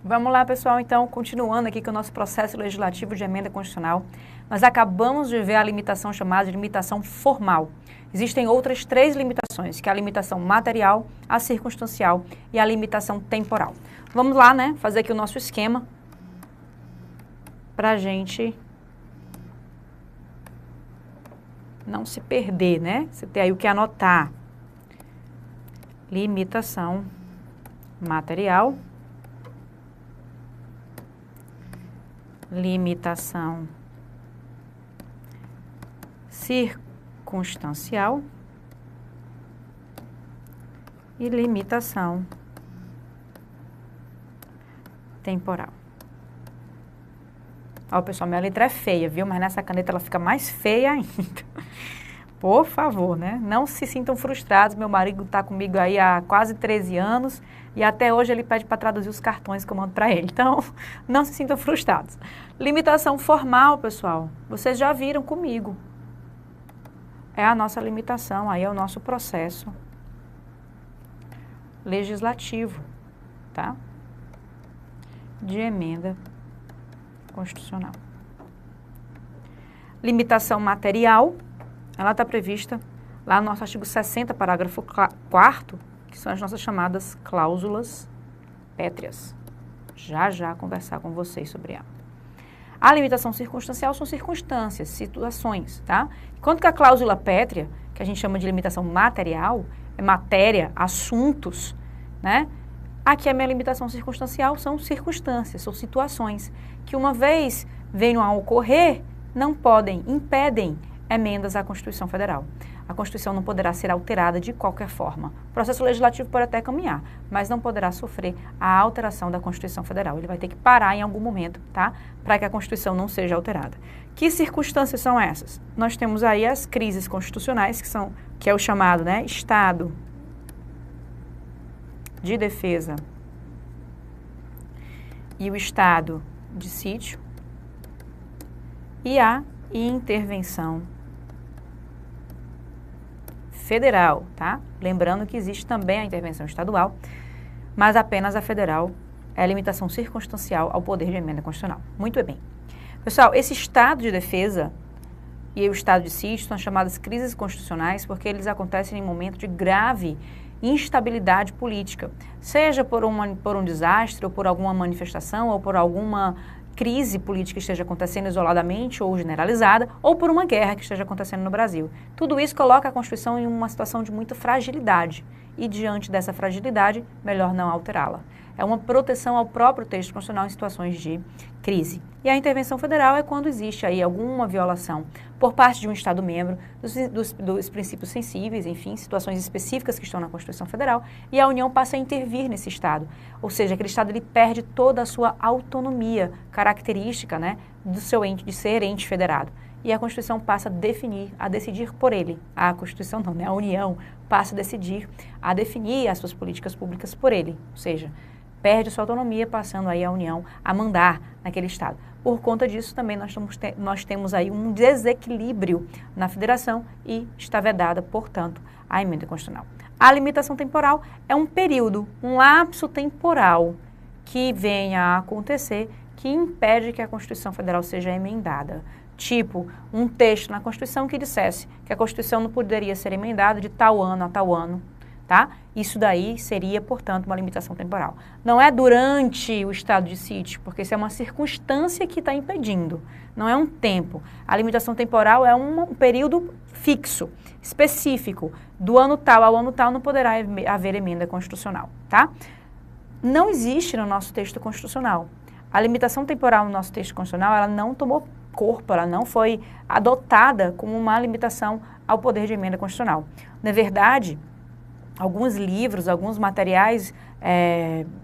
Vamos lá, pessoal, então, continuando aqui com o nosso processo legislativo de emenda constitucional. Nós acabamos de ver a limitação chamada de limitação formal. Existem outras 3 limitações, que é a limitação material, a circunstancial e a limitação temporal. Vamos lá, né, fazer aqui o nosso esquema para a gente não se perder, né? Você tem aí o que anotar. Limitação material, limitação circunstancial e limitação temporal. Ó, pessoal, minha letra é feia, viu? Mas nessa caneta ela fica mais feia ainda. Por favor, né? Não se sintam frustrados. Meu marido está comigo aí há quase 13 anos e até hoje ele pede para traduzir os cartões que eu mando para ele. Então, não se sintam frustrados. Limitação formal, pessoal, vocês já viram comigo. É a nossa limitação, aí é o nosso processo legislativo, tá? De emenda constitucional. Limitação material. Ela está prevista lá no nosso artigo 60, parágrafo 4º, que são as nossas chamadas cláusulas pétreas. Já conversar com vocês sobre ela. A limitação circunstancial são circunstâncias, situações, tá? Enquanto que a cláusula pétrea, que a gente chama de limitação material, é matéria, assuntos, né? Aqui a minha limitação circunstancial são circunstâncias, são situações, que uma vez venham a ocorrer, não podem, impedem emendas à Constituição Federal. A Constituição não poderá ser alterada de qualquer forma. O processo legislativo pode até caminhar, mas não poderá sofrer a alteração da Constituição Federal. Ele vai ter que parar em algum momento, tá? Para que a Constituição não seja alterada. Que circunstâncias são essas? Nós temos aí as crises constitucionais, que é o chamado, né, estado de defesa e o estado de sítio e a intervenção federal, tá? Lembrando que existe também a intervenção estadual, mas apenas a federal é a limitação circunstancial ao poder de emenda constitucional. Muito bem. Pessoal, esse estado de defesa e o estado de sítio são chamadas crises constitucionais porque eles acontecem em momento de grave instabilidade política, seja por um desastre, ou por alguma manifestação, ou por alguma crise política que esteja acontecendo isoladamente ou generalizada, ou por uma guerra que esteja acontecendo no Brasil. Tudo isso coloca a Constituição em uma situação de muita fragilidade e, diante dessa fragilidade, melhor não alterá-la. É uma proteção ao próprio texto constitucional em situações de crise. E a intervenção federal é quando existe aí alguma violação por parte de um Estado-membro dos princípios sensíveis, enfim, situações específicas que estão na Constituição Federal, e a União passa a intervir nesse Estado. Ou seja, aquele Estado ele perde toda a sua autonomia característica, né, do seu ente, de ser ente federado. E a Constituição passa a decidir por ele. A Constituição não, né? A União passa a definir as suas políticas públicas por ele. Ou seja, perde sua autonomia, passando aí a União a mandar naquele Estado. Por conta disso, também nós temos aí um desequilíbrio na federação e está vedada, portanto, a emenda constitucional. A limitação temporal é um período, um lapso temporal que venha a acontecer que impede que a Constituição Federal seja emendada. Tipo, um texto na Constituição que dissesse que a Constituição não poderia ser emendada de tal ano a tal ano, tá? Isso daí seria, portanto, uma limitação temporal. Não é durante o estado de sítio, porque isso é uma circunstância que está impedindo, não é um tempo. A limitação temporal é um período fixo, específico. Do ano tal ao ano tal não poderá haver emenda constitucional, tá? Não existe no nosso texto constitucional. A limitação temporal no nosso texto constitucional, ela não tomou corpo, ela não foi adotada como uma limitação ao poder de emenda constitucional. Na verdade, alguns livros, alguns materiais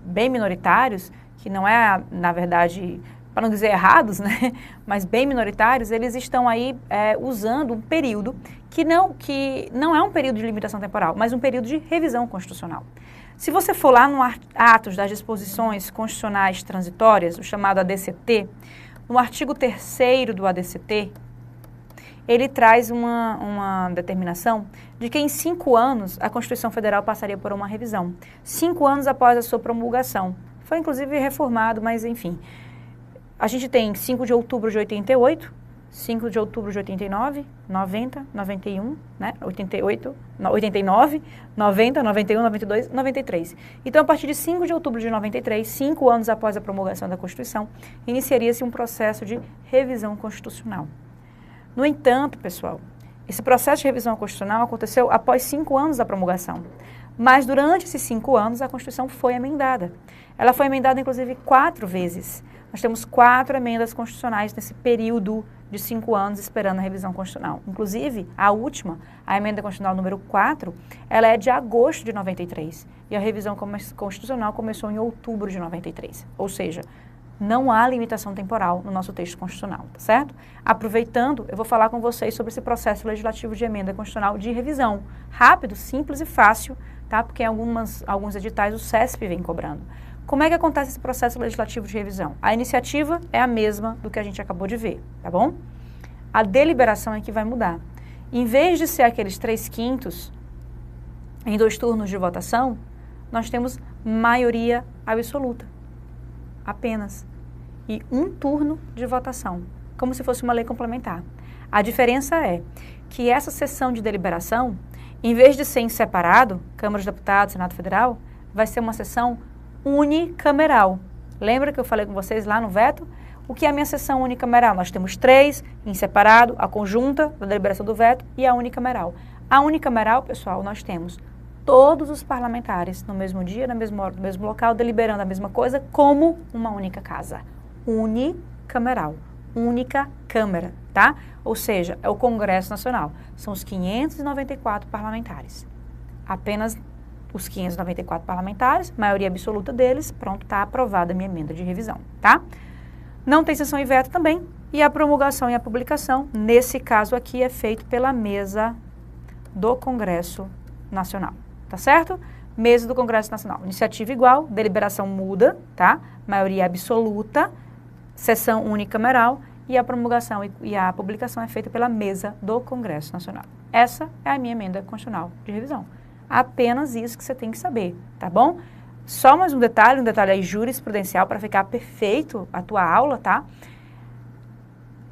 bem minoritários, que não é, na verdade, para não dizer errados, né, mas bem minoritários, eles estão aí usando um período que não é um período de limitação temporal, mas um período de revisão constitucional. Se você for lá no Atos das Disposições Constitucionais Transitórias, o chamado ADCT, no artigo 3º do ADCT, ele traz uma determinação de que em 5 anos a Constituição Federal passaria por uma revisão. 5 anos após a sua promulgação. Foi, inclusive, reformado, mas, enfim. A gente tem 5 de outubro de 88, 5 de outubro de 89, 90, 91, né? 88, 89, 90, 91, 92, 93. Então, a partir de 5 de outubro de 93, 5 anos após a promulgação da Constituição, iniciaria-se um processo de revisão constitucional. No entanto, pessoal, esse processo de revisão constitucional aconteceu após 5 anos da promulgação. Mas, durante esses 5 anos, a Constituição foi emendada. Ela foi emendada, inclusive, 4 vezes. Nós temos 4 emendas constitucionais nesse período de 5 anos esperando a revisão constitucional. Inclusive, a última, a emenda constitucional número 4, ela é de agosto de 93. E a revisão constitucional começou em outubro de 93. Ou seja, não há limitação temporal no nosso texto constitucional, tá certo? Aproveitando, eu vou falar com vocês sobre esse processo legislativo de emenda constitucional de revisão. Rápido, simples e fácil, tá? Porque em alguns editais o CESP vem cobrando. Como é que acontece esse processo legislativo de revisão? A iniciativa é a mesma do que a gente acabou de ver, tá bom? A deliberação é que vai mudar. Em vez de ser aqueles 3/5 em 2 turnos de votação, nós temos maioria absoluta, apenas. E 1 turno de votação, como se fosse uma lei complementar. A diferença é que essa sessão de deliberação, em vez de ser em separado, Câmara dos Deputados, Senado Federal, vai ser uma sessão unicameral. Lembra que eu falei com vocês lá no veto? O que é a minha sessão unicameral? Nós temos 3 em separado, a conjunta da deliberação do veto e a unicameral. A unicameral, pessoal, nós temos todos os parlamentares no mesmo dia, na mesma hora, no mesmo local, deliberando a mesma coisa como uma única casa. Unicameral. Única Câmara, tá? Ou seja, é o Congresso Nacional. São os 594 parlamentares. Apenas os 594 parlamentares, maioria absoluta deles, pronto, está aprovada a minha emenda de revisão, tá? Não tem sessão e veto também, e a promulgação e a publicação, nesse caso aqui, é feito pela mesa do Congresso Nacional, tá certo? Mesa do Congresso Nacional, iniciativa igual, deliberação muda, tá? Maioria absoluta, sessão unicameral, e a promulgação e a publicação é feita pela mesa do Congresso Nacional. Essa é a minha emenda constitucional de revisão. Apenas isso que você tem que saber, tá bom? Só mais um detalhe aí jurisprudencial para ficar perfeito a tua aula, tá?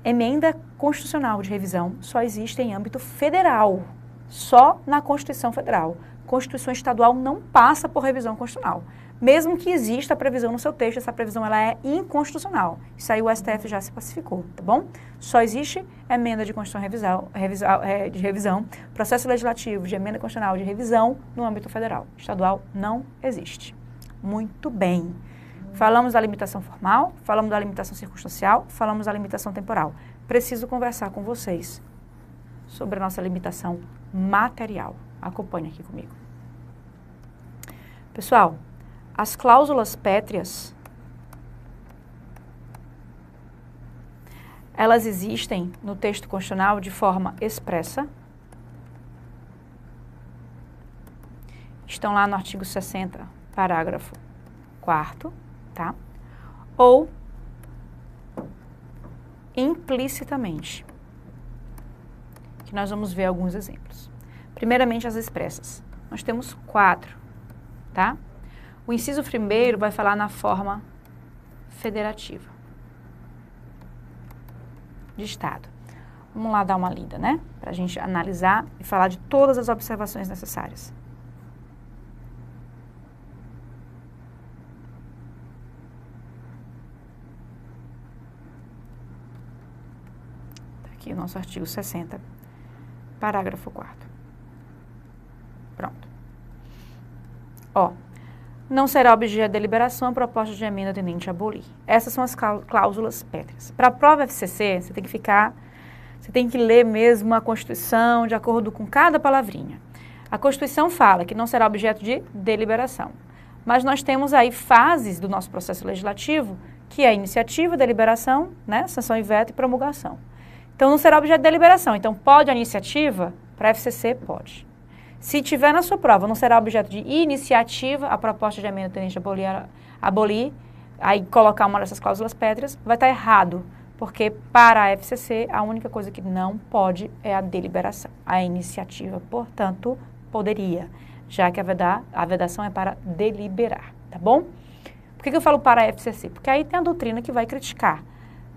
Emenda constitucional de revisão só existe em âmbito federal, só na Constituição Federal. Constituição estadual não passa por revisão constitucional. Mesmo que exista a previsão no seu texto, essa previsão ela é inconstitucional. Isso aí o STF já se pacificou, tá bom? Só existe emenda de Constituição de revisão, processo legislativo de emenda constitucional de revisão no âmbito federal. Estadual não existe. Muito bem. Falamos da limitação formal, falamos da limitação circunstancial, falamos da limitação temporal. Preciso conversar com vocês sobre a nossa limitação material. Acompanhe aqui comigo. Pessoal, as cláusulas pétreas, elas existem no texto constitucional de forma expressa. Estão lá no artigo 60, parágrafo 4º, tá? Ou implicitamente, que nós vamos ver alguns exemplos. Primeiramente, as expressas. Nós temos 4, tá? O inciso 1º vai falar na forma federativa de Estado. Vamos lá dar uma lida, né? Para a gente analisar e falar de todas as observações necessárias. Tá aqui o nosso artigo 60, parágrafo 4º. Pronto. Ó. Não será objeto de deliberação a proposta de emenda tendente a abolir. Essas são as cláusulas pétreas. Para a prova FCC, você tem que ler mesmo a Constituição de acordo com cada palavrinha. A Constituição fala que não será objeto de deliberação. Mas nós temos aí fases do nosso processo legislativo, que é iniciativa, deliberação, né, sanção e veto e promulgação. Então, não será objeto de deliberação. Então, pode a iniciativa? Para a FCC, pode. Se tiver na sua prova, não será objeto de iniciativa a proposta de emenda tendente a abolir, aí colocar uma dessas cláusulas pétreas, vai estar errado, porque para a FCC a única coisa que não pode é a deliberação. A iniciativa, portanto, poderia, já que a vedação é para deliberar, tá bom? Por que eu falo para a FCC? Porque aí tem a doutrina que vai criticar,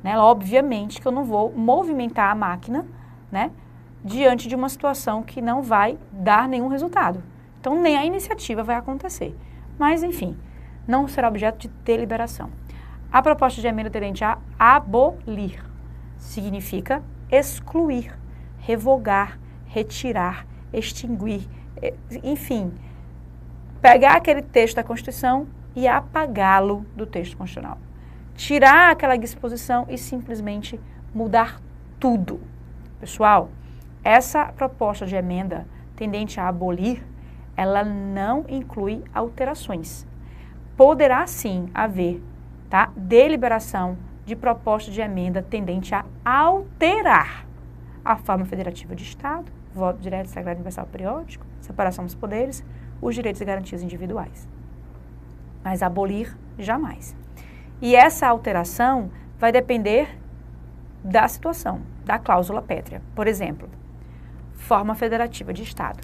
né? Obviamente que eu não vou movimentar a máquina, né, diante de uma situação que não vai dar nenhum resultado. Então, nem a iniciativa vai acontecer. Mas, enfim, não será objeto de deliberação. A proposta de emenda tendente a abolir significa excluir, revogar, retirar, extinguir, enfim, pegar aquele texto da Constituição e apagá-lo do texto constitucional. Tirar aquela disposição e simplesmente mudar tudo. Pessoal, essa proposta de emenda tendente a abolir, ela não inclui alterações. Poderá sim haver, tá, deliberação de proposta de emenda tendente a alterar a forma federativa de Estado, voto direto, sagrado, universal, periódico, separação dos poderes, os direitos e garantias individuais. Mas abolir, jamais. E essa alteração vai depender da situação, da cláusula pétrea. Por exemplo, forma federativa de Estado.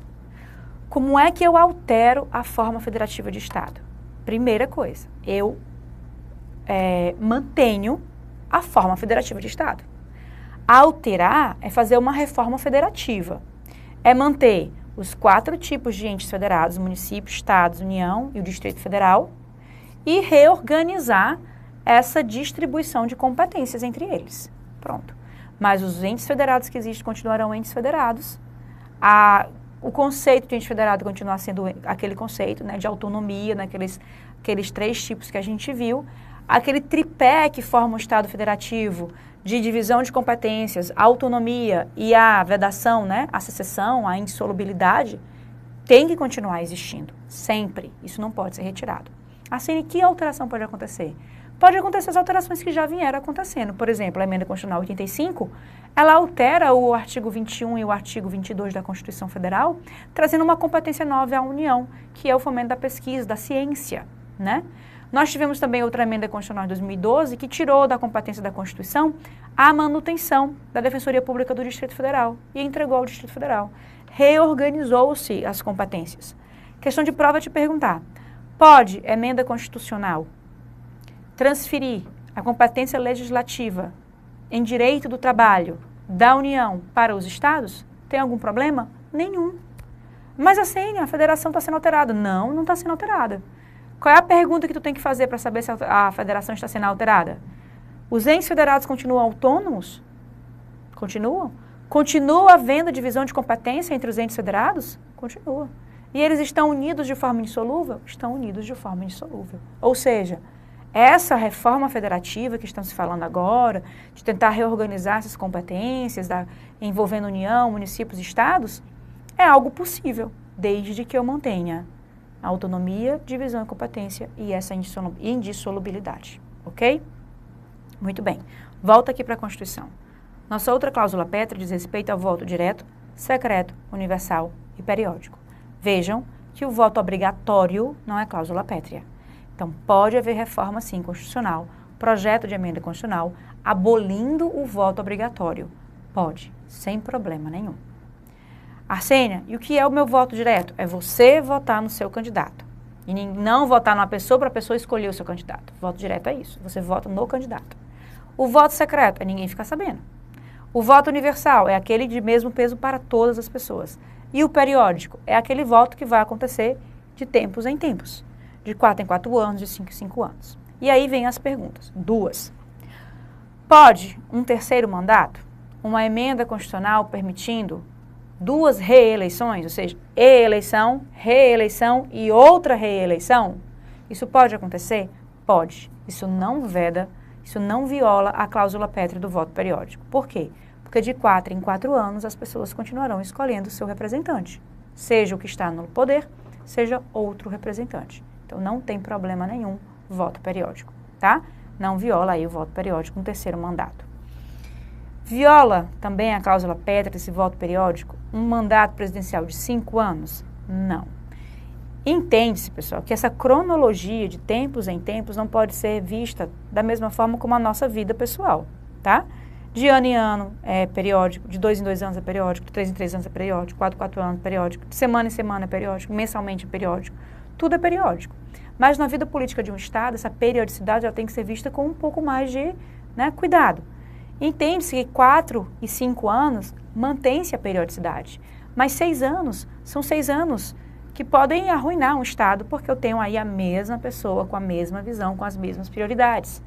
Como é que eu altero a forma federativa de Estado? Primeira coisa, eu mantenho a forma federativa de Estado. Alterar é fazer uma reforma federativa. É manter os 4 tipos de entes federados, município, estados, União e o Distrito Federal, e reorganizar essa distribuição de competências entre eles. Pronto. Mas os entes federados que existem continuarão entes federados. O conceito de ente federado continuar sendo aquele conceito, né, de autonomia, naqueles 3 tipos que a gente viu. Aquele tripé que forma o Estado federativo, de divisão de competências, autonomia e a vedação, né, a secessão, a indissolubilidade, tem que continuar existindo, sempre. Isso não pode ser retirado. Assim, que alteração pode acontecer? Pode acontecer as alterações que já vieram acontecendo. Por exemplo, a emenda constitucional 85, ela altera o artigo 21 e o artigo 22 da Constituição Federal, trazendo uma competência nova à União, que é o fomento da pesquisa, da ciência, né? Nós tivemos também outra emenda constitucional de 2012 que tirou da competência da Constituição a manutenção da Defensoria Pública do Distrito Federal e entregou ao Distrito Federal. Reorganizou-se as competências. Questão de prova é te perguntar, pode emenda constitucional transferir a competência legislativa em direito do trabalho da União para os estados? Tem algum problema? Nenhum. Mas a federação está sendo alterada. Não, não está sendo alterada. Qual é a pergunta que tu tem que fazer para saber se a federação está sendo alterada? Os entes federados continuam autônomos? Continuam? Continua havendo divisão de competência entre os entes federados? Continua. E eles estão unidos de forma indissolúvel? Estão unidos de forma indissolúvel. Ou seja, essa reforma federativa que estamos falando agora, de tentar reorganizar essas competências, envolvendo União, municípios e estados, é algo possível, desde que eu mantenha a autonomia, divisão e competência e essa indissolubilidade, ok? Muito bem. Volta aqui para a Constituição. Nossa outra cláusula pétrea diz respeito ao voto direto, secreto, universal e periódico. Vejam que o voto obrigatório não é cláusula pétrea. Então, pode haver reforma, sim, constitucional, projeto de emenda constitucional, abolindo o voto obrigatório. Pode, sem problema nenhum. Arsênia, e o que é o meu voto direto? É você votar no seu candidato. E não votar numa pessoa para a pessoa escolher o seu candidato. Voto direto é isso, você vota no candidato. O voto secreto é ninguém ficar sabendo. O voto universal é aquele de mesmo peso para todas as pessoas. E o periódico é aquele voto que vai acontecer de tempos em tempos. De 4 em 4 anos, de 5 em 5 anos. E aí vem as perguntas. 2. Pode um terceiro mandato? Uma emenda constitucional permitindo 2 reeleições, ou seja, eleição, reeleição e outra reeleição? Isso pode acontecer? Pode. Isso não veda, isso não viola a cláusula pétrea do voto periódico. Por quê? Porque de 4 em 4 anos as pessoas continuarão escolhendo o seu representante, seja o que está no poder, seja outro representante. Então não tem problema nenhum voto periódico, tá? Não viola aí o voto periódico no terceiro mandato. Viola também a cláusula pétrea desse voto periódico um mandato presidencial de 5 anos? Não. Entende-se, pessoal, que essa cronologia de tempos em tempos não pode ser vista da mesma forma como a nossa vida pessoal, tá? De ano em ano é periódico, de 2 em 2 anos é periódico, de 3 em 3 anos é periódico, 4 em 4 anos é periódico, de semana em semana é periódico, mensalmente é periódico, tudo é periódico. Mas na vida política de um Estado, essa periodicidade ela tem que ser vista com um pouco mais de, né, cuidado. Entende-se que 4 e 5 anos mantém-se a periodicidade, mas 6 anos são 6 anos que podem arruinar um Estado, porque eu tenho aí a mesma pessoa com a mesma visão, com as mesmas prioridades.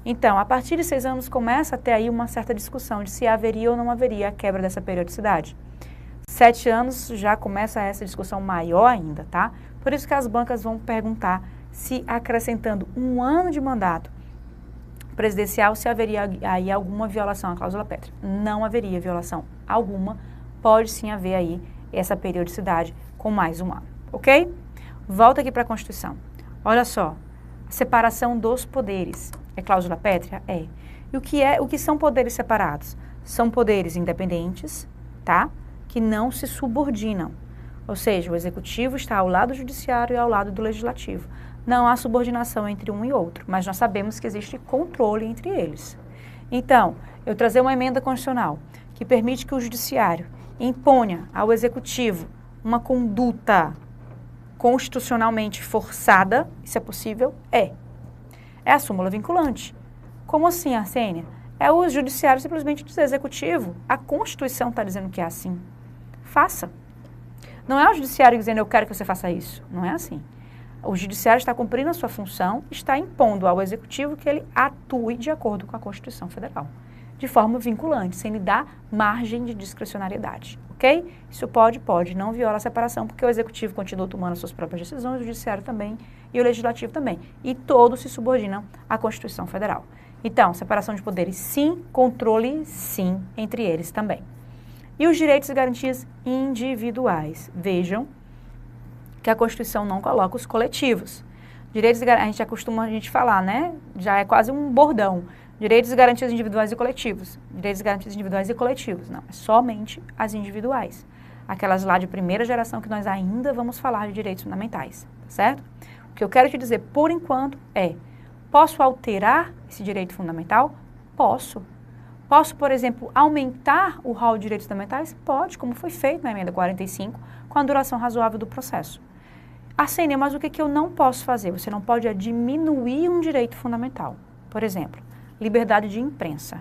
Então, a partir de 6 anos começa a ter aí uma certa discussão de se haveria ou não haveria a quebra dessa periodicidade. 7 anos já começa essa discussão maior ainda, tá? Por isso que as bancas vão perguntar se acrescentando 1 ano de mandato presidencial, se haveria aí alguma violação à cláusula pétrea. Não haveria violação alguma, pode sim haver aí essa periodicidade com mais 1 ano, ok? Volta aqui para a Constituição. Olha só, a separação dos poderes. É cláusula pétrea? É. E o que são poderes separados? São poderes independentes, tá? Que não se subordinam. Ou seja, o executivo está ao lado do judiciário e ao lado do legislativo. Não há subordinação entre um e outro, mas nós sabemos que existe controle entre eles. Então, eu trazer uma emenda constitucional que permite que o judiciário imponha ao executivo uma conduta constitucionalmente forçada, isso é possível? É. É a súmula vinculante. Como assim, Arsênia? É o judiciário simplesmente dizer, executivo, a Constituição está dizendo que é assim. Faça. Não é o judiciário dizendo, eu quero que você faça isso. Não é assim. O judiciário está cumprindo a sua função, está impondo ao executivo que ele atue de acordo com a Constituição Federal, de forma vinculante, sem lhe dar margem de discricionariedade, ok? Isso pode, não viola a separação, porque o executivo continua tomando suas próprias decisões, o judiciário também e o legislativo também. E todos se subordinam à Constituição Federal. Então, separação de poderes sim, controle sim, entre eles também. E os direitos e garantias individuais. Vejam que a Constituição não coloca os coletivos. Direitos e garantias, a gente falar, né? Já é quase um bordão. Direitos e garantias individuais e coletivos. Direitos e garantias individuais e coletivos. Não, é somente as individuais. Aquelas lá de primeira geração que nós ainda vamos falar de direitos fundamentais, tá certo? O que eu quero te dizer, por enquanto, é: posso alterar esse direito fundamental? Posso. Posso, por exemplo, aumentar o rol de direitos fundamentais? Pode, como foi feito na emenda 45, com a duração razoável do processo. Arsênia, mas o que eu não posso fazer? Você não pode diminuir um direito fundamental. Por exemplo, liberdade de imprensa.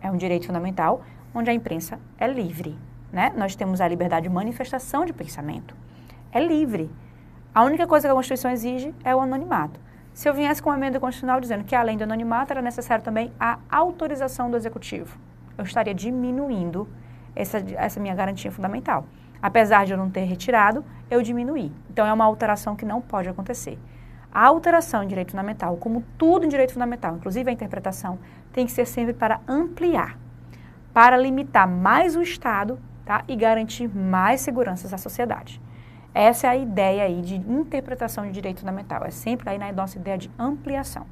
É um direito fundamental onde a imprensa é livre, né? Nós temos a liberdade de manifestação de pensamento. É livre. A única coisa que a Constituição exige é o anonimato. Se eu viesse com uma emenda constitucional dizendo que além do anonimato era necessário também a autorização do executivo, eu estaria diminuindo essa minha garantia fundamental. Apesar de eu não ter retirado, eu diminuí. Então, é uma alteração que não pode acontecer. A alteração em direito fundamental, como tudo em direito fundamental, inclusive a interpretação, tem que ser sempre para ampliar, para limitar mais o Estado, tá? E garantir mais seguranças à sociedade. Essa é a ideia aí de interpretação de direito fundamental. É sempre aí na nossa ideia de ampliação.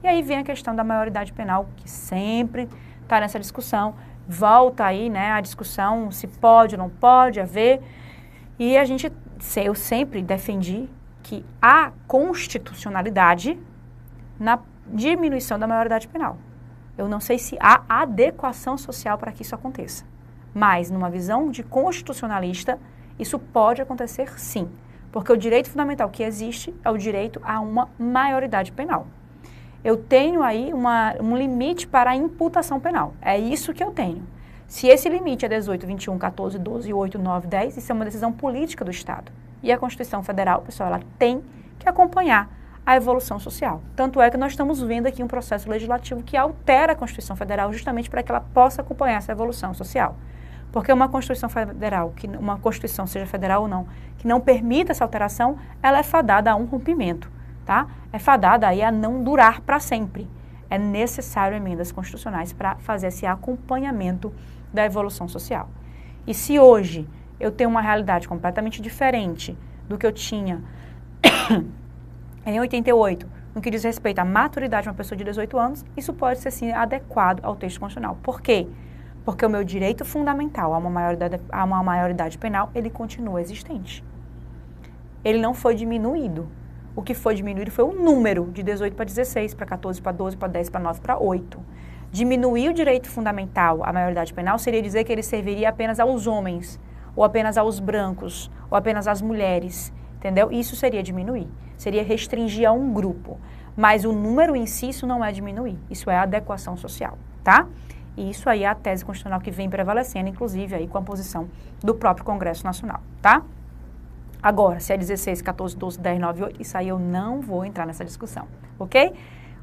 E aí vem a questão da maioridade penal, que sempre está nessa discussão. Volta aí, né, a discussão se pode ou não pode haver. E eu sempre defendi que há constitucionalidade na diminuição da maioridade penal. Eu não sei se há adequação social para que isso aconteça. Mas, numa visão de constitucionalista, isso pode acontecer sim. Porque o direito fundamental que existe é o direito a uma maioridade penal. Eu tenho aí um limite para a imputação penal. É isso que eu tenho. Se esse limite é 18, 21, 14, 12, 8, 9, 10, isso é uma decisão política do Estado. E a Constituição Federal, pessoal, ela tem que acompanhar a evolução social. Tanto é que nós estamos vendo aqui um processo legislativo que altera a Constituição Federal justamente para que ela possa acompanhar essa evolução social. Porque uma Constituição Federal, uma Constituição, seja federal ou não, que não permita essa alteração, ela é fadada a um rompimento. Tá? É fadada aí a não durar para sempre. É necessário emendas constitucionais para fazer esse acompanhamento da evolução social. E se hoje eu tenho uma realidade completamente diferente do que eu tinha em 88, no que diz respeito à maturidade de uma pessoa de 18 anos, isso pode ser sim adequado ao texto constitucional. Por quê? Porque o meu direito fundamental a uma maioridade penal, ele continua existente. Ele não foi diminuído. O que foi diminuído foi o número, de 18 para 16, para 14, para 12, para 10, para 9, para 8. Diminuir o direito fundamental à maioridade penal seria dizer que ele serviria apenas aos homens, ou apenas aos brancos, ou apenas às mulheres, entendeu? Isso seria diminuir. seria restringir a um grupo. Mas o número em si, isso não é diminuir, isso é adequação social, tá? E isso aí é a tese constitucional que vem prevalecendo, inclusive aí com a posição do próprio Congresso Nacional, tá? Agora, se é 16, 14, 12, 10, 9, 8, isso aí eu não vou entrar nessa discussão, ok?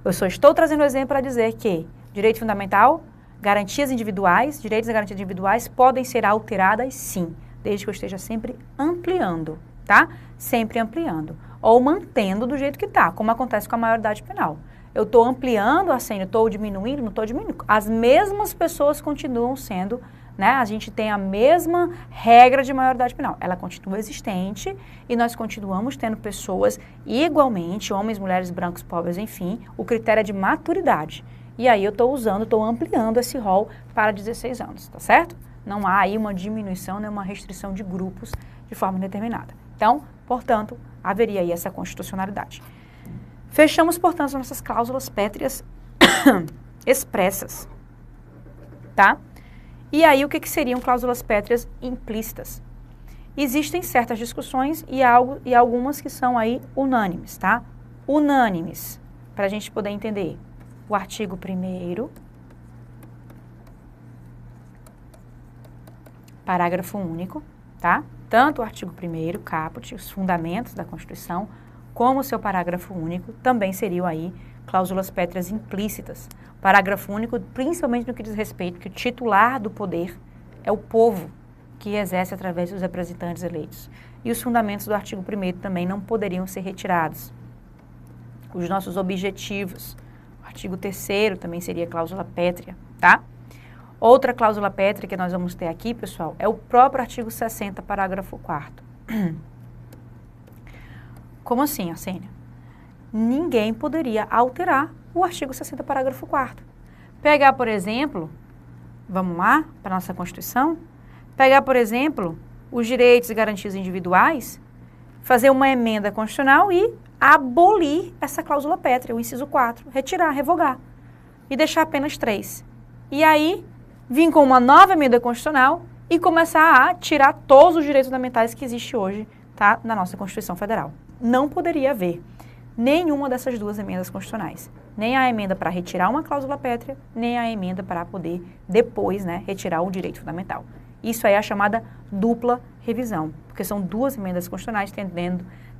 Eu só estou trazendo o exemplo para dizer que direito fundamental, garantias individuais, direitos e garantias individuais podem ser alteradas sim, desde que eu esteja sempre ampliando, tá? Sempre ampliando. Ou mantendo do jeito que está, como acontece com a maioridade penal. Eu estou ampliando a senha, estou diminuindo, não estou diminuindo. As mesmas pessoas continuam sendo, né? A gente tem a mesma regra de maioridade penal. Ela continua existente e nós continuamos tendo pessoas igualmente, homens, mulheres, brancos, pobres, enfim. O critério é de maturidade. E aí eu estou ampliando esse rol para 16 anos, tá certo? Não há aí uma diminuição, nem uma restrição de grupos de forma indeterminada. Então, portanto, haveria aí essa constitucionalidade. Fechamos, portanto, nossas cláusulas pétreas expressas, tá? E aí, o que seriam cláusulas pétreas implícitas? Existem certas discussões e algumas que são aí unânimes, tá? Unânimes, para a gente poder entender. O artigo 1º, parágrafo único, tá? Tanto o artigo 1º, caput, os fundamentos da Constituição, como o seu parágrafo único, também seriam aí cláusulas pétreas implícitas. Parágrafo único, principalmente no que diz respeito que o titular do poder é o povo que exerce através dos representantes eleitos. E os fundamentos do artigo 1º também não poderiam ser retirados. Os nossos objetivos. O artigo 3º também seria cláusula pétrea, tá? Outra cláusula pétrea que nós vamos ter aqui, pessoal, é o próprio artigo 60, parágrafo 4º. Como assim, Arsênia? Ninguém poderia alterar o artigo 60, parágrafo 4º. Pegar, por exemplo, vamos lá, para a nossa Constituição, pegar, por exemplo, os direitos e garantias individuais, fazer uma emenda constitucional e abolir essa cláusula pétrea, o inciso 4, retirar, revogar, e deixar apenas 3. E aí, vir com uma nova emenda constitucional e começar a tirar todos os direitos fundamentais que existe hoje, tá, na nossa Constituição Federal. Não poderia haver nenhuma dessas duas emendas constitucionais. Nem a emenda para retirar uma cláusula pétrea, nem a emenda para poder depois, né, retirar o direito fundamental. Isso aí é a chamada dupla revisão, porque são duas emendas constitucionais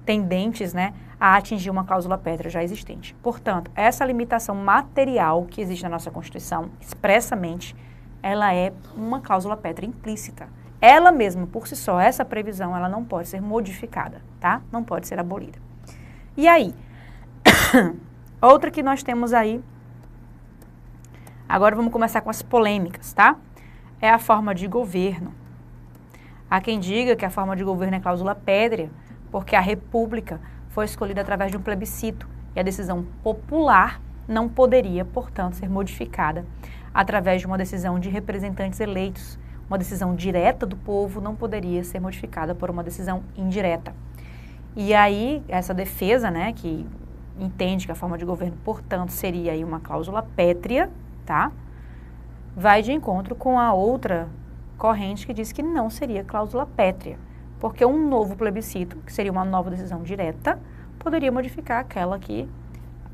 tendentes, né, a atingir uma cláusula pétrea já existente. Portanto, essa limitação material que existe na nossa Constituição, expressamente, ela é uma cláusula pétrea implícita. Ela mesma, por si só, essa previsão, ela não pode ser modificada, tá? Não pode ser abolida. E aí, outra que nós temos aí, agora vamos começar com as polêmicas, tá? É a forma de governo. Há quem diga que a forma de governo é cláusula pétrea, porque a república foi escolhida através de um plebiscito e a decisão popular não poderia, portanto, ser modificada através de uma decisão de representantes eleitos. Uma decisão direta do povo não poderia ser modificada por uma decisão indireta. E aí, essa defesa, né, que entende que a forma de governo, portanto, seria aí uma cláusula pétrea, tá? Vai de encontro com a outra corrente que diz que não seria cláusula pétrea, porque um novo plebiscito, que seria uma nova decisão direta, poderia modificar aquela que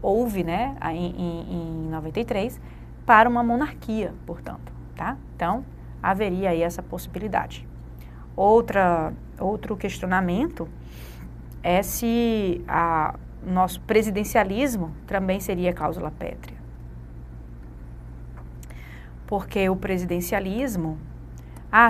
houve, né, em 93, para uma monarquia, portanto, tá? Então, haveria aí essa possibilidade. Outro questionamento é se nosso presidencialismo também seria cláusula pétrea. Porque o presidencialismo...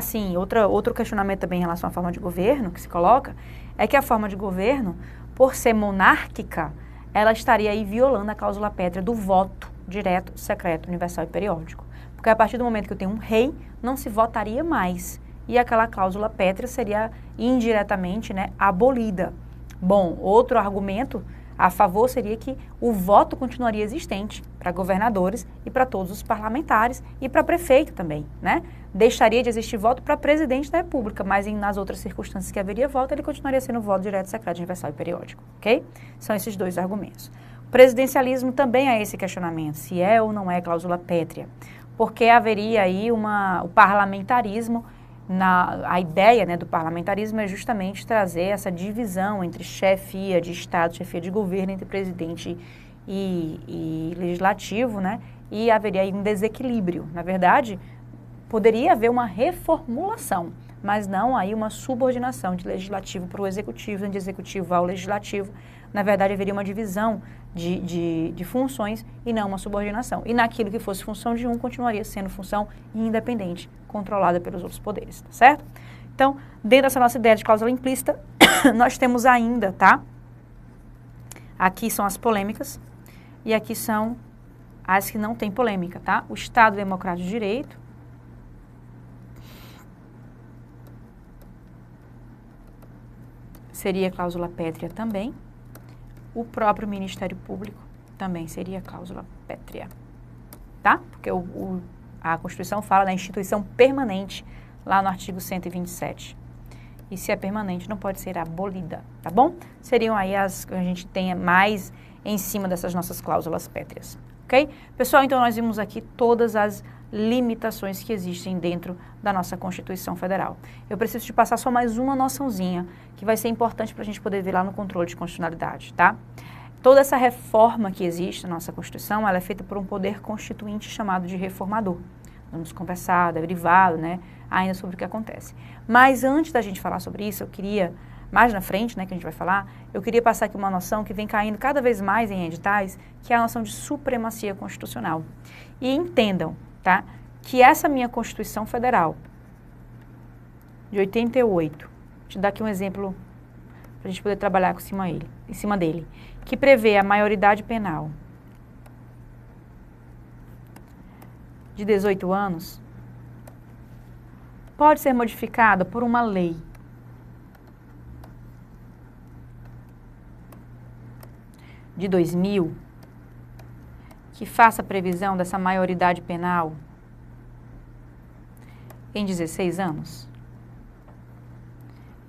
sim, outro questionamento também em relação à forma de governo que se coloca é que a forma de governo, por ser monárquica, ela estaria aí violando a cláusula pétrea do voto direto, secreto, universal e periódico. Porque a partir do momento que eu tenho um rei, não se votaria mais. E aquela cláusula pétrea seria indiretamente, né, abolida. Bom, outro argumento a favor seria que o voto continuaria existente para governadores e para todos os parlamentares e para prefeito também, né? Deixaria de existir voto para presidente da República, mas nas outras circunstâncias que haveria voto, ele continuaria sendo voto direto, secreto, universal e periódico, ok? São esses dois argumentos. O presidencialismo também é esse questionamento, se é ou não é cláusula pétrea, porque haveria aí o parlamentarismo a ideia, né, do parlamentarismo é justamente trazer essa divisão entre chefia de Estado, chefia de governo, entre presidente e legislativo, né, e haveria aí um desequilíbrio. Na verdade, poderia haver uma reformulação, mas não aí uma subordinação de legislativo para o executivo, de executivo ao legislativo. Na verdade, haveria uma divisão de funções e não uma subordinação. E naquilo que fosse função de um, continuaria sendo função independente, controlada pelos outros poderes, tá certo? Então, dentro dessa nossa ideia de cláusula implícita, nós temos ainda, tá? Aqui são as polêmicas e aqui são as que não têm polêmica, tá? O Estado Democrático de Direito, seria cláusula pétrea também. O próprio Ministério Público também seria cláusula pétrea, tá? Porque a Constituição fala da instituição permanente lá no artigo 127. E se é permanente, não pode ser abolida, tá bom? Seriam aí as que a gente tenha mais em cima dessas nossas cláusulas pétreas, ok? Pessoal, então nós vimos aqui todas as limitações que existem dentro da nossa Constituição Federal. Eu preciso te passar só mais uma noçãozinha, que vai ser importante para a gente poder ver lá no controle de constitucionalidade, tá? Toda essa reforma que existe na nossa Constituição, ela é feita por um poder constituinte chamado de reformador. Vamos conversar, derivado, né, ainda sobre o que acontece. Mas antes da gente falar sobre isso, eu queria, mais na frente, né, que a gente vai falar, eu queria passar aqui uma noção que vem caindo cada vez mais em editais, que é a noção de supremacia constitucional. E entendam, tá, que essa minha Constituição Federal, de 88, vou te dar aqui um exemplo para a gente poder trabalhar em cima dele, que prevê a maioridade penal de 18 anos, pode ser modificada por uma lei de 2000 que faça previsão dessa maioridade penal em 16 anos?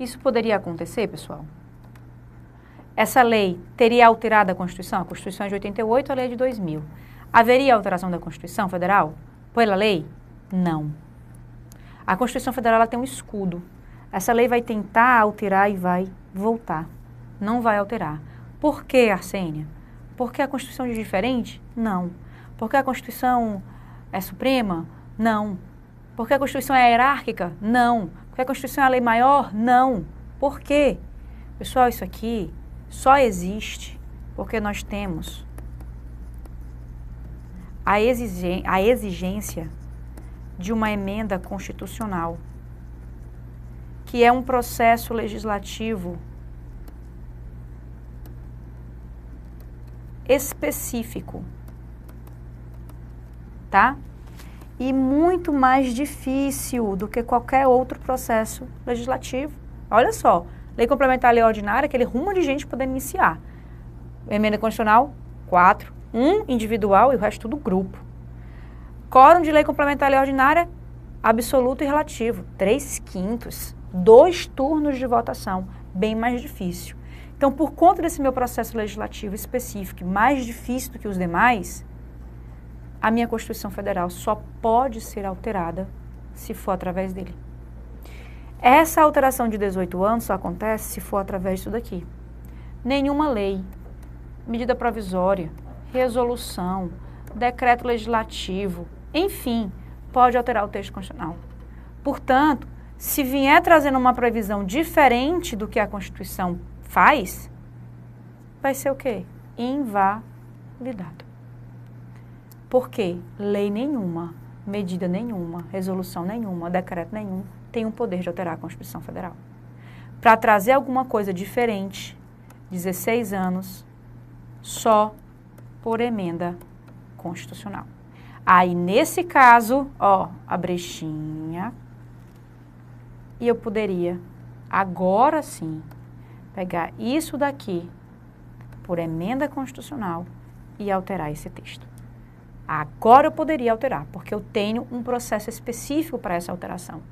Isso poderia acontecer, pessoal? Essa lei teria alterado a Constituição? A Constituição é de 88, a lei é de 2000. Haveria alteração da Constituição Federal pela lei? Não. A Constituição Federal ela tem um escudo. Essa lei vai tentar alterar e vai voltar. Não vai alterar. Por quê, Arsênia? Porque a Constituição diz diferente? Não. Porque a Constituição é suprema? Não. Porque a Constituição é hierárquica? Não. Porque a Constituição é a lei maior? Não. Por quê? Pessoal, isso aqui só existe porque nós temos a exigência de uma emenda constitucional, que é um processo legislativo específico, tá? E muito mais difícil do que qualquer outro processo legislativo. Olha só, lei complementar à lei ordinária, aquele rumo de gente podendo iniciar. Emenda constitucional, 4, 1 individual e o resto tudo grupo. Quórum de lei complementar à lei ordinária, absoluto e relativo, 3/5, 2 turnos de votação, bem mais difícil. Então, por conta desse meu processo legislativo específico, mais difícil do que os demais, a minha Constituição Federal só pode ser alterada se for através dele. Essa alteração de 18 anos só acontece se for através disso daqui. Nenhuma lei, medida provisória, resolução, decreto legislativo, enfim, pode alterar o texto constitucional. Portanto, se vier trazendo uma previsão diferente do que a Constituição faz, vai ser o quê? Invalidado. Por quê? Lei nenhuma, medida nenhuma, resolução nenhuma, decreto nenhum tem o poder de alterar a Constituição Federal. Para trazer alguma coisa diferente, 16 anos, só por emenda constitucional. Aí, nesse caso, ó, a brechinha, e eu poderia, agora sim, pegar isso daqui por emenda constitucional e alterar esse texto. Agora eu poderia alterar, porque eu tenho um processo específico para essa alteração.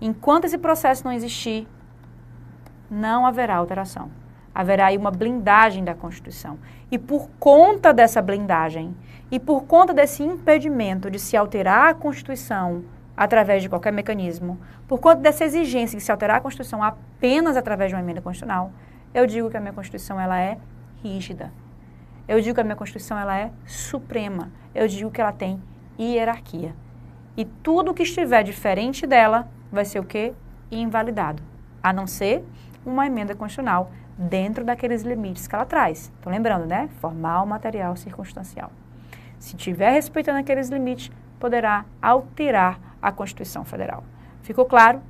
Enquanto esse processo não existir, não haverá alteração. Haverá aí uma blindagem da Constituição. E por conta dessa blindagem, e por conta desse impedimento de se alterar a Constituição através de qualquer mecanismo, por conta dessa exigência de se alterar a Constituição apenas através de uma emenda constitucional, eu digo que a minha Constituição ela é rígida. Eu digo que a minha Constituição ela é suprema. Eu digo que ela tem hierarquia. E tudo que estiver diferente dela vai ser o quê? Invalidado. A não ser uma emenda constitucional dentro daqueles limites que ela traz. Então, lembrando, né? Formal, material, circunstancial. Se estiver respeitando aqueles limites, poderá alterar a Constituição Federal. Ficou claro?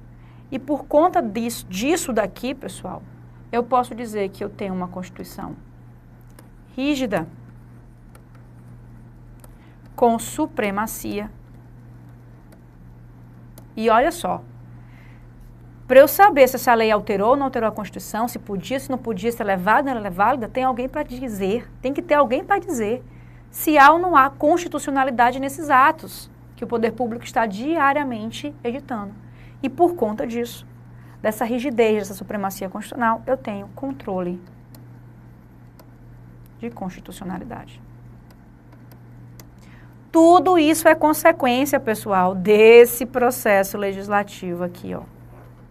E por conta disso daqui, pessoal, eu posso dizer que eu tenho uma Constituição rígida, com supremacia. E olha só, para eu saber se essa lei alterou ou não alterou a Constituição, se podia, se não podia, se ela é válida ou não é válida, tem alguém para dizer, tem que ter alguém para dizer se há ou não há constitucionalidade nesses atos que o poder público está diariamente editando. E por conta disso, dessa rigidez, dessa supremacia constitucional, eu tenho controle de constitucionalidade. Tudo isso é consequência, pessoal, desse processo legislativo aqui, ó,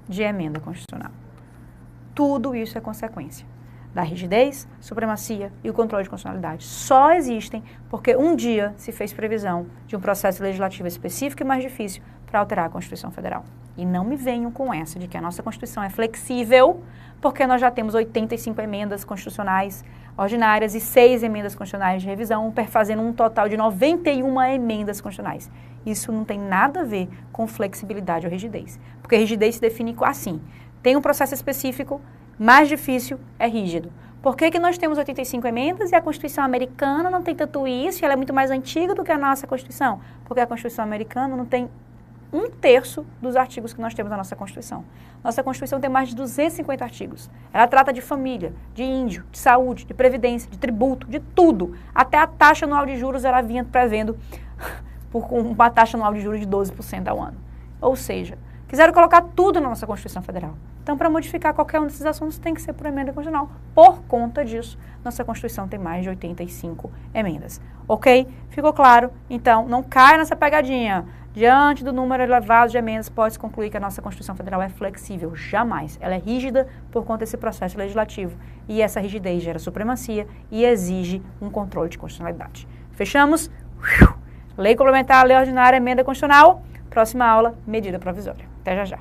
de emenda constitucional. Tudo isso é consequência da rigidez, supremacia e o controle de constitucionalidade. Só existem porque um dia se fez previsão de um processo legislativo específico e mais difícil para alterar a Constituição Federal. E não me venham com essa de que a nossa Constituição é flexível, porque nós já temos 85 emendas constitucionais ordinárias e 6 emendas constitucionais de revisão, fazendo um total de 91 emendas constitucionais. Isso não tem nada a ver com flexibilidade ou rigidez, porque rigidez se define assim, tem um processo específico, mais difícil é rígido. Por que nós temos 85 emendas e a Constituição americana não tem tanto isso, e ela é muito mais antiga do que a nossa Constituição? Porque a Constituição americana não tem 1/3 dos artigos que nós temos na nossa Constituição. Nossa Constituição tem mais de 250 artigos. Ela trata de família, de índio, de saúde, de previdência, de tributo, de tudo. Até a taxa anual de juros ela vinha prevendo por uma taxa anual de juros de 12% ao ano. Ou seja, quiseram colocar tudo na nossa Constituição Federal. Então, para modificar qualquer um desses assuntos, tem que ser por emenda constitucional. Por conta disso, nossa Constituição tem mais de 85 emendas. Ok? Ficou claro? Então, não caia nessa pegadinha. Diante do número elevado de emendas, pode-se concluir que a nossa Constituição Federal é flexível. Jamais. Ela é rígida por conta desse processo legislativo. E essa rigidez gera supremacia e exige um controle de constitucionalidade. Fechamos? Lei complementar, lei ordinária, emenda constitucional. Próxima aula, medida provisória. Até já já.